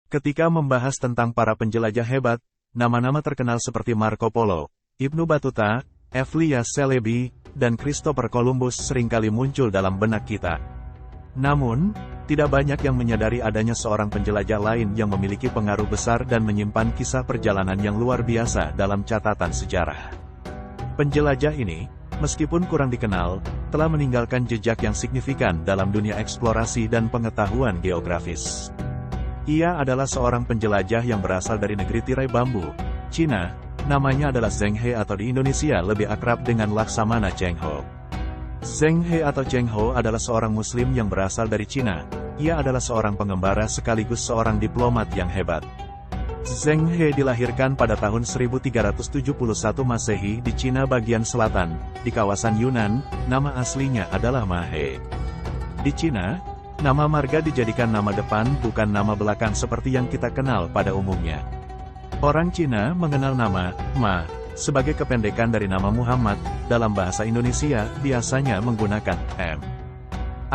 Ketika membahas tentang para penjelajah hebat, nama-nama terkenal seperti Marco Polo, Ibnu Battuta, Elias Celebi, dan Christopher Columbus seringkali muncul dalam benak kita. Namun, tidak banyak yang menyadari adanya seorang penjelajah lain yang memiliki pengaruh besar dan menyimpan kisah perjalanan yang luar biasa dalam catatan sejarah. Penjelajah ini, meskipun kurang dikenal, telah meninggalkan jejak yang signifikan dalam dunia eksplorasi dan pengetahuan geografis. Ia adalah seorang penjelajah yang berasal dari negeri tirai bambu, Cina. Namanya adalah Zheng He atau di Indonesia lebih akrab dengan Laksamana Cheng Ho. Zheng He atau Cheng Ho adalah seorang muslim yang berasal dari Cina. Ia adalah seorang pengembara sekaligus seorang diplomat yang hebat. Zheng He dilahirkan pada tahun 1371 Masehi di Cina bagian selatan, di kawasan Yunnan. Nama aslinya adalah Ma He. Di Cina, nama marga dijadikan nama depan bukan nama belakang seperti yang kita kenal pada umumnya. Orang Cina mengenal nama Ma sebagai kependekan dari nama Muhammad. Dalam bahasa Indonesia biasanya menggunakan M.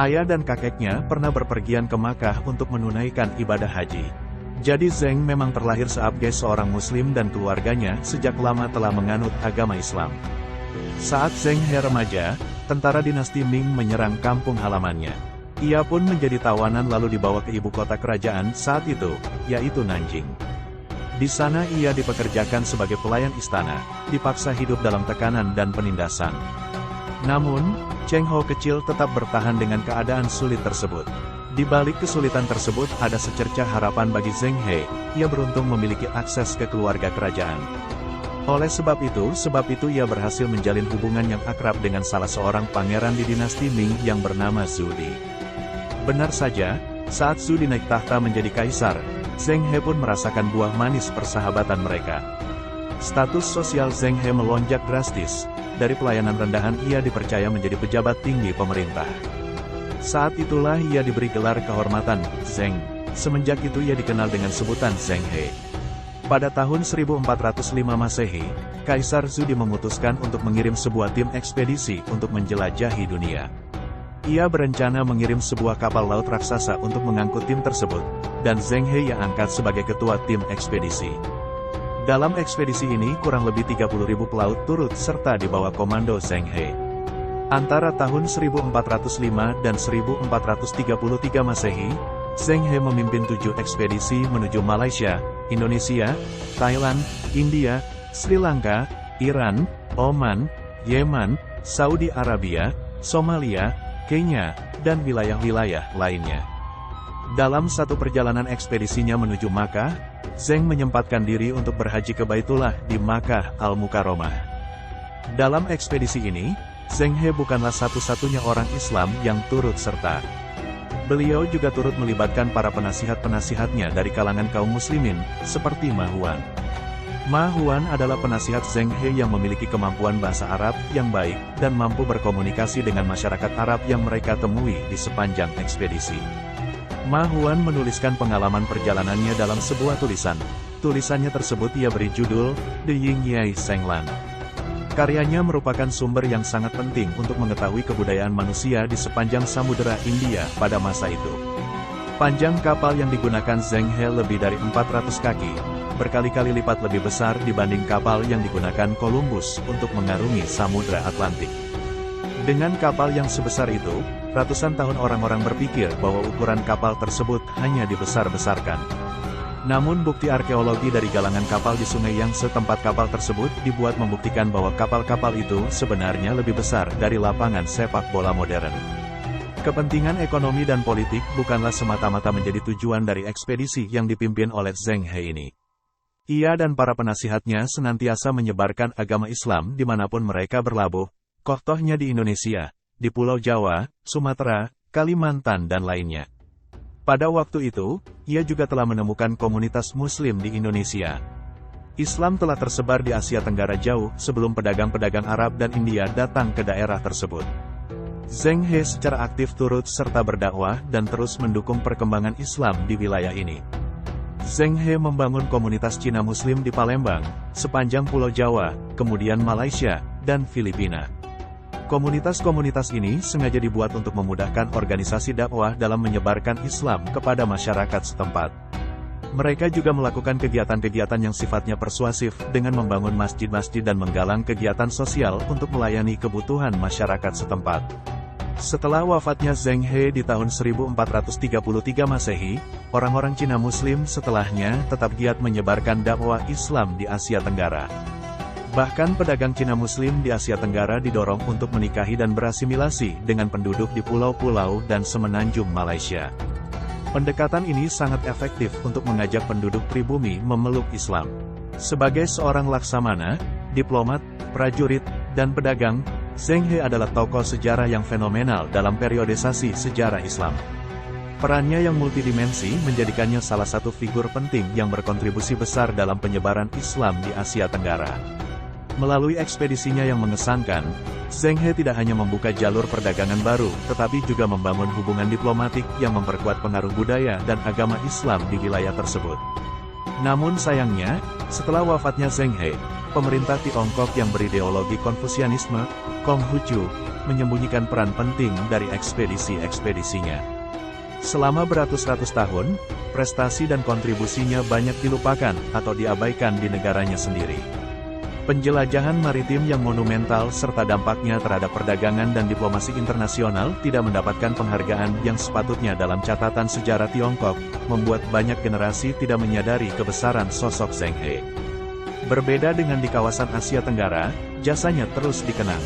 Ayah dan kakeknya pernah berpergian ke Makkah untuk menunaikan ibadah haji. Jadi Zheng memang terlahir sebagai seorang muslim dan keluarganya sejak lama telah menganut agama Islam. Saat Zheng He remaja, tentara dinasti Ming menyerang kampung halamannya. Ia pun menjadi tawanan lalu dibawa ke ibu kota kerajaan saat itu, yaitu Nanjing. Di sana ia dipekerjakan sebagai pelayan istana, dipaksa hidup dalam tekanan dan penindasan. Namun, Cheng Ho kecil tetap bertahan dengan keadaan sulit tersebut. Di balik kesulitan tersebut ada secercah harapan bagi Zheng He. Ia beruntung memiliki akses ke keluarga kerajaan. Oleh sebab itu ia berhasil menjalin hubungan yang akrab dengan salah seorang pangeran di dinasti Ming yang bernama Zhu Di. Benar saja, saat Zhu Di naik tahta menjadi kaisar, Zheng He pun merasakan buah manis persahabatan mereka. Status sosial Zheng He melonjak drastis. Dari pelayanan rendahan ia dipercaya menjadi pejabat tinggi pemerintah. Saat itulah ia diberi gelar kehormatan, Zheng. Semenjak itu ia dikenal dengan sebutan Zheng He. Pada tahun 1405 Masehi, Kaisar Zhu Di memutuskan untuk mengirim sebuah tim ekspedisi untuk menjelajahi dunia. Ia berencana mengirim sebuah kapal laut raksasa untuk mengangkut tim tersebut, dan Zheng He yang angkat sebagai ketua tim ekspedisi. Dalam ekspedisi ini kurang lebih 30.000 pelaut turut serta di bawah komando Zheng He. Antara tahun 1405 dan 1433 Masehi, Zheng He memimpin 7 ekspedisi menuju Malaysia, Indonesia, Thailand, India, Sri Lanka, Iran, Oman, Yemen, Saudi Arabia, Somalia, Kenya, dan wilayah-wilayah lainnya. Dalam satu perjalanan ekspedisinya menuju Makkah, Zheng menyempatkan diri untuk berhaji ke Baitullah di Makkah Al-Mukarramah. Dalam ekspedisi ini, Zheng He bukanlah satu-satunya orang Islam yang turut serta. Beliau juga turut melibatkan para penasihat-penasihatnya dari kalangan kaum muslimin, seperti Ma Huan. Ma Huan adalah penasihat Zheng He yang memiliki kemampuan bahasa Arab yang baik, dan mampu berkomunikasi dengan masyarakat Arab yang mereka temui di sepanjang ekspedisi. Ma Huan menuliskan pengalaman perjalanannya dalam sebuah tulisan. Tulisannya tersebut ia beri judul, The Ying Yai Senglan. Karyanya merupakan sumber yang sangat penting untuk mengetahui kebudayaan manusia di sepanjang Samudera India pada masa itu. Panjang kapal yang digunakan Zheng He lebih dari 400 kaki, berkali-kali lipat lebih besar dibanding kapal yang digunakan Columbus untuk mengarungi Samudra Atlantik. Dengan kapal yang sebesar itu, ratusan tahun orang-orang berpikir bahwa ukuran kapal tersebut hanya dibesar-besarkan. Namun bukti arkeologi dari galangan kapal di sungai yang setempat kapal tersebut dibuat membuktikan bahwa kapal-kapal itu sebenarnya lebih besar dari lapangan sepak bola modern. Kepentingan ekonomi dan politik bukanlah semata-mata menjadi tujuan dari ekspedisi yang dipimpin oleh Zheng He ini. Ia dan para penasihatnya senantiasa menyebarkan agama Islam dimanapun mereka berlabuh, contohnya di Indonesia, di Pulau Jawa, Sumatera, Kalimantan dan lainnya. Pada waktu itu, ia juga telah menemukan komunitas Muslim di Indonesia. Islam telah tersebar di Asia Tenggara jauh sebelum pedagang-pedagang Arab dan India datang ke daerah tersebut. Zheng He secara aktif turut serta berdakwah dan terus mendukung perkembangan Islam di wilayah ini. Zheng He membangun komunitas Cina Muslim di Palembang, sepanjang Pulau Jawa, kemudian Malaysia, dan Filipina. Komunitas-komunitas ini sengaja dibuat untuk memudahkan organisasi dakwah dalam menyebarkan Islam kepada masyarakat setempat. Mereka juga melakukan kegiatan-kegiatan yang sifatnya persuasif dengan membangun masjid-masjid dan menggalang kegiatan sosial untuk melayani kebutuhan masyarakat setempat. Setelah wafatnya Zheng He di tahun 1433 Masehi, orang-orang Cina Muslim setelahnya tetap giat menyebarkan dakwah Islam di Asia Tenggara. Bahkan pedagang Cina Muslim di Asia Tenggara didorong untuk menikahi dan berasimilasi dengan penduduk di pulau-pulau dan semenanjung Malaysia. Pendekatan ini sangat efektif untuk mengajak penduduk pribumi memeluk Islam. Sebagai seorang laksamana, diplomat, prajurit, dan pedagang, Zheng He adalah tokoh sejarah yang fenomenal dalam periodisasi sejarah Islam. Perannya yang multidimensi menjadikannya salah satu figur penting yang berkontribusi besar dalam penyebaran Islam di Asia Tenggara. Melalui ekspedisinya yang mengesankan, Zheng He tidak hanya membuka jalur perdagangan baru, tetapi juga membangun hubungan diplomatik yang memperkuat pengaruh budaya dan agama Islam di wilayah tersebut. Namun sayangnya, setelah wafatnya Zheng He, pemerintah Tiongkok yang berideologi Konfusianisme, Konghucu, menyembunyikan peran penting dari ekspedisi-ekspedisinya. Selama beratus-ratus tahun, prestasi dan kontribusinya banyak dilupakan atau diabaikan di negaranya sendiri. Penjelajahan maritim yang monumental serta dampaknya terhadap perdagangan dan diplomasi internasional tidak mendapatkan penghargaan yang sepatutnya dalam catatan sejarah Tiongkok, membuat banyak generasi tidak menyadari kebesaran sosok Zheng He. Berbeda dengan di kawasan Asia Tenggara, jasanya terus dikenang.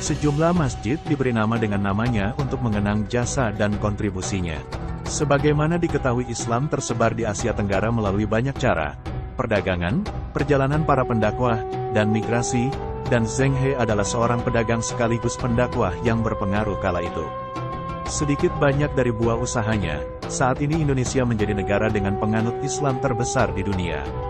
Sejumlah masjid diberi nama dengan namanya untuk mengenang jasa dan kontribusinya. Sebagaimana diketahui, Islam tersebar di Asia Tenggara melalui banyak cara: perdagangan, perjalanan para pendakwah, dan migrasi, dan Zheng He adalah seorang pedagang sekaligus pendakwah yang berpengaruh kala itu. Sedikit banyak dari buah usahanya, saat ini Indonesia menjadi negara dengan penganut Islam terbesar di dunia.